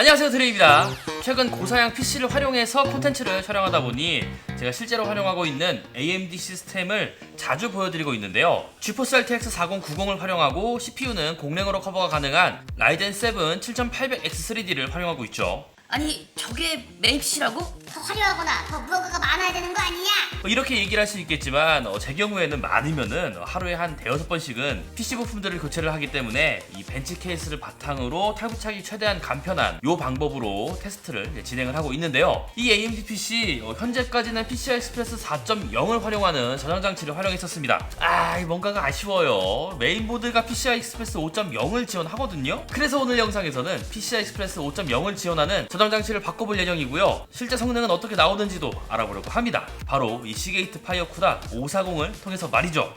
안녕하세요, 드레이입니다. 최근 고사양 PC를 활용해서 콘텐츠를 촬영하다 보니 제가 실제로 활용하고 있는 AMD 시스템을 자주 보여드리고 있는데요. GeForce RTX 4090을 활용하고 CPU는 공랭으로 커버가 가능한 라이젠 7 7800X3D를 활용하고 있죠. 아니 저게 메인 PC라고? 더 화려하거나 더 무언가가 많아야 되는 거 아니냐? 이렇게 얘기를 할 수 있겠지만 제 경우에는 많으면은 하루에 한 대여섯 번씩은 PC 부품들을 교체를 하기 때문에 이 벤치 케이스를 바탕으로 탈부착이 최대한 간편한 이 방법으로 테스트를 진행을 하고 있는데요. 이 AMD PC 현재까지는 PCI Express 4.0을 활용하는 저장 장치를 활용했었습니다. 뭔가가 아쉬워요. 메인보드가 PCI Express 5.0을 지원하거든요. 그래서 오늘 영상에서는 PCI Express 5.0을 지원하는 저장 장치를 바꿔볼 예정이고요. 실제 성능은 어떻게 나오는지도 알아보려고 합니다. 바로 이 시게이트 파이어 쿠다 540을 통해서 말이죠.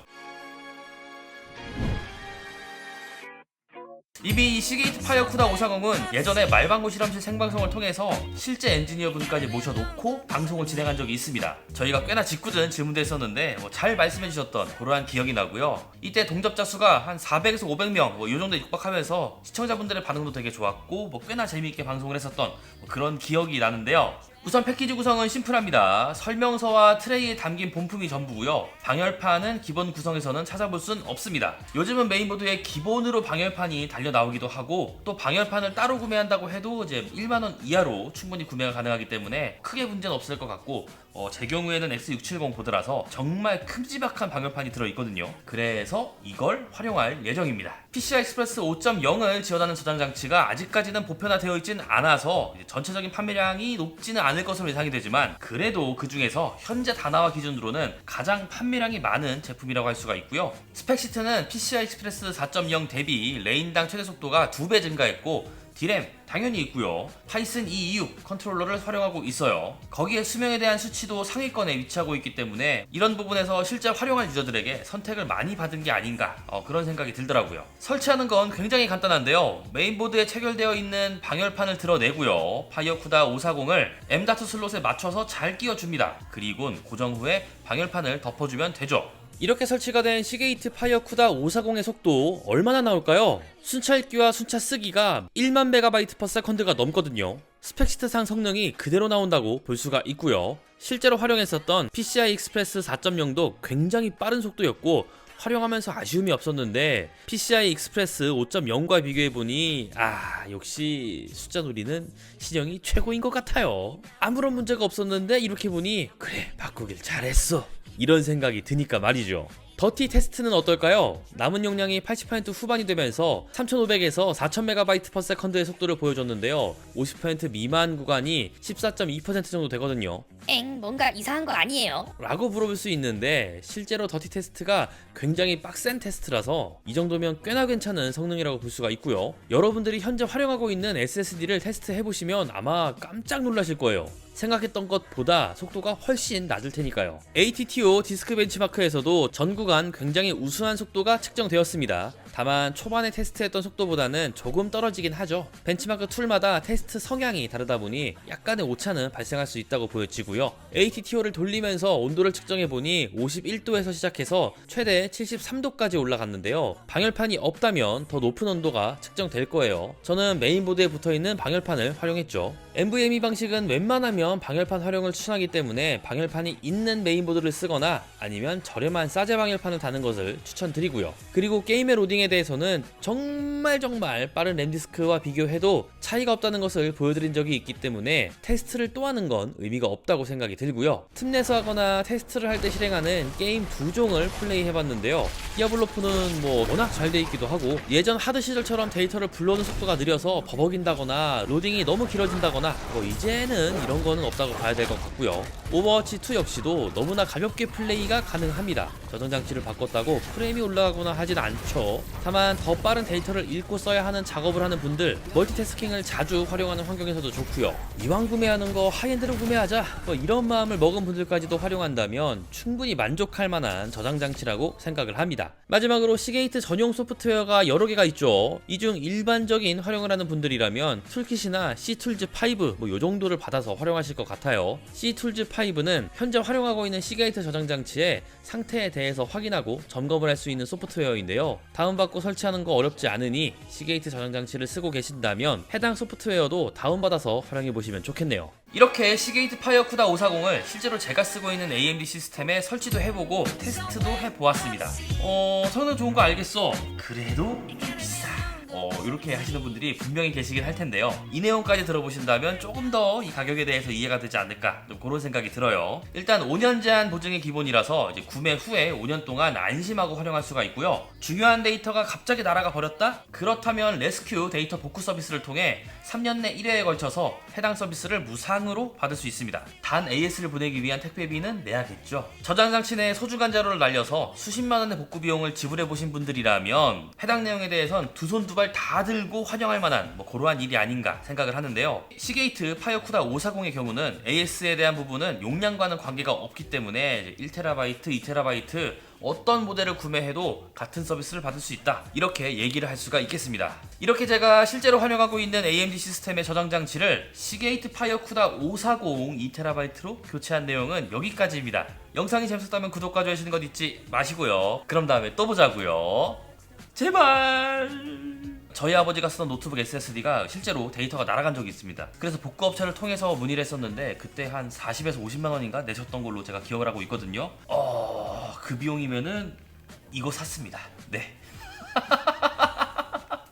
이미 이 시게이트 파이어 쿠다 540은 예전에 말방구 실험실 생방송을 통해서 실제 엔지니어 분까지 모셔놓고 방송을 진행한 적이 있습니다. 저희가 꽤나 짓궂은 질문도 했었는데 잘 말씀해주셨던 그러한 기억이 나고요. 이때 동접자 수가 한 400에서 500명 이 정도 육박하면서 시청자분들의 반응도 되게 좋았고 꽤나 재미있게 방송을 했었던 그런 기억이 나는데요. 우선 패키지 구성은 심플합니다. 설명서와 트레이에 담긴 본품이 전부고요. 방열판은 기본 구성에서는 찾아볼 순 없습니다. 요즘은 메인보드에 기본으로 방열판이 달려 나오기도 하고 또 방열판을 따로 구매한다고 해도 이제 1만원 이하로 충분히 구매가 가능하기 때문에 크게 문제는 없을 것 같고 제 경우에는 X670 보드라서 정말 큼지막한 방열판이 들어있거든요. 그래서 이걸 활용할 예정입니다. PCI Express 5.0을 지원하는 저장 장치가 아직까지는 보편화되어 있진 않아서 전체적인 판매량이 높지는 않을 것으로 예상이 되지만 그래도 그 중에서 현재 다나와 기준으로는 가장 판매량이 많은 제품이라고 할 수가 있고요. 스펙시트는 PCI Express 4.0 대비 레인당 최대 속도가 2배 증가했고 D램 당연히 있고요. 타이슨 E26 컨트롤러를 활용하고 있어요. 거기에 수명에 대한 수치도 상위권에 위치하고 있기 때문에 이런 부분에서 실제 활용할 유저들에게 선택을 많이 받은 게 아닌가 그런 생각이 들더라고요. 설치하는 건 굉장히 간단한데요. 메인보드에 체결되어 있는 방열판을 드러내고요. 파이어쿠다 540을 M.2 슬롯에 맞춰서 잘 끼워줍니다. 그리곤 고정 후에 방열판을 덮어주면 되죠. 이렇게 설치가 된 시게이트 파이어쿠다 540의 속도 얼마나 나올까요? 순차 읽기와 순차 쓰기가 1만 MB/s가 넘거든요. 스펙시트상 성능이 그대로 나온다고 볼 수가 있고요. 실제로 활용했었던 PCI Express 4.0도 굉장히 빠른 속도였고 활용하면서 아쉬움이 없었는데 PCI Express 5.0과 비교해보니 역시 숫자 놀이는 신형이 최고인 것 같아요. 아무런 문제가 없었는데 이렇게 보니 그래 바꾸길 잘했어 이런 생각이 드니까 말이죠. 더티 테스트는 어떨까요? 남은 용량이 80% 후반이 되면서 3500에서 4000MB/s의 속도를 보여줬는데요. 50% 미만 구간이 14.2% 정도 되거든요. 뭔가 이상한 거 아니에요? 라고 물어볼 수 있는데 실제로 더티 테스트가 굉장히 빡센 테스트라서 이 정도면 꽤나 괜찮은 성능이라고 볼 수가 있고요. 여러분들이 현재 활용하고 있는 SSD를 테스트해보시면 아마 깜짝 놀라실 거예요. 생각했던 것보다 속도가 훨씬 낮을 테니까요. ATTO 디스크 벤치마크에서도 전 구간 굉장히 우수한 속도가 측정되었습니다. 다만 초반에 테스트했던 속도보다는 조금 떨어지긴 하죠. 벤치마크 툴마다 테스트 성향이 다르다 보니 약간의 오차는 발생할 수 있다고 보여지고요. ATTO를 돌리면서 온도를 측정해보니 51도에서 시작해서 최대 73도까지 올라갔는데요. 방열판이 없다면 더 높은 온도가 측정될 거예요. 저는 메인보드에 붙어있는 방열판을 활용했죠. NVMe 방식은 웬만하면 방열판 활용을 추천하기 때문에 방열판이 있는 메인보드를 쓰거나 아니면 저렴한 싸제 방열판을 다는 것을 추천드리고요. 그리고 게임의 로딩에 대해서는 정말 빠른 램디스크와 비교해도 차이가 없다는 것을 보여드린 적이 있기 때문에 테스트를 또 하는 건 의미가 없다고 생각이 들고요. 틈내서 하거나 테스트를 할 때 실행하는 게임 두 종을 플레이해봤는데요. 디아블로4는 워낙 잘 돼 있기도 하고 예전 하드 시절처럼 데이터를 불러오는 속도가 느려서 버벅인다거나 로딩이 너무 길어진다거나 이제는 이런 거는 없다고 봐야 될 것 같고요. 오버워치2 역시도 너무나 가볍게 플레이가 가능합니다. 저장 장치를 바꿨다고 프레임이 올라가거나 하진 않죠. 다만 더 빠른 데이터를 읽고 써야 하는 작업을 하는 분들, 멀티태스킹을 자주 활용하는 환경에서도 좋고요. 이왕 구매하는 거 하이엔드로 구매하자 이런 마음을 먹은 분들까지도 활용한다면 충분히 만족할 만한 저장 장치라고 생각을 합니다. 마지막으로 시게이트 전용 소프트웨어가 여러 개가 있죠. 이 중 일반적인 활용을 하는 분들이라면 툴킷이나 C툴즈 5 요 정도를 받아서 활용하시면 궁금하실 것 같아요. C툴즈5는 현재 활용하고 있는 시게이트 저장 장치의 상태에 대해서 확인하고 점검을 할 수 있는 소프트웨어인데요. 다운받고 설치하는 거 어렵지 않으니 시게이트 저장 장치를 쓰고 계신다면 해당 소프트웨어도 다운받아서 활용해 보시면 좋겠네요. 이렇게 시게이트 파이어쿠다 540을 실제로 제가 쓰고 있는 AMD 시스템에 설치도 해보고 테스트도 해보았습니다. 성능 좋은 거 알겠어. 그래도 좀 비싸. 이렇게 하시는 분들이 분명히 계시긴 할 텐데요. 이 내용까지 들어보신다면 조금 더 이 가격에 대해서 이해가 되지 않을까, 좀 그런 생각이 들어요. 일단 5년 제한 보증이 기본이라서 이제 구매 후에 5년 동안 안심하고 활용할 수가 있고요. 중요한 데이터가 갑자기 날아가 버렸다? 그렇다면 레스큐 데이터 복구 서비스를 통해 3년 내 1회에 걸쳐서 해당 서비스를 무상으로 받을 수 있습니다. 단 AS를 보내기 위한 택배비는 내야겠죠. 저장 장치 내에 소중한 자료를 날려서 수십만 원의 복구 비용을 지불해 보신 분들이라면 해당 내용에 대해선 두 손 두 발 다 들고 환영할 만한 그러한 일이 아닌가 생각을 하는데요. 시게이트 파이어쿠다 540의 경우는 AS에 대한 부분은 용량과는 관계가 없기 때문에 1TB, 2TB 어떤 모델을 구매해도 같은 서비스를 받을 수 있다, 이렇게 얘기를 할 수가 있겠습니다. 이렇게 제가 실제로 활용하고 있는 AMD 시스템의 저장 장치를 시게이트 파이어쿠다 540 2TB로 교체한 내용은 여기까지입니다. 영상이 재밌었다면 구독과 좋아요 하시는 것 잊지 마시고요. 그럼 다음에 또 보자고요. 제발. 저희 아버지가 쓰던 노트북 SSD가 실제로 데이터가 날아간 적이 있습니다. 그래서 복구업체를 통해서 문의를 했었는데 그때 한 40에서 50만 원인가 내셨던 걸로 제가 기억을 하고 있거든요. 그 비용이면은 이거 샀습니다. 네.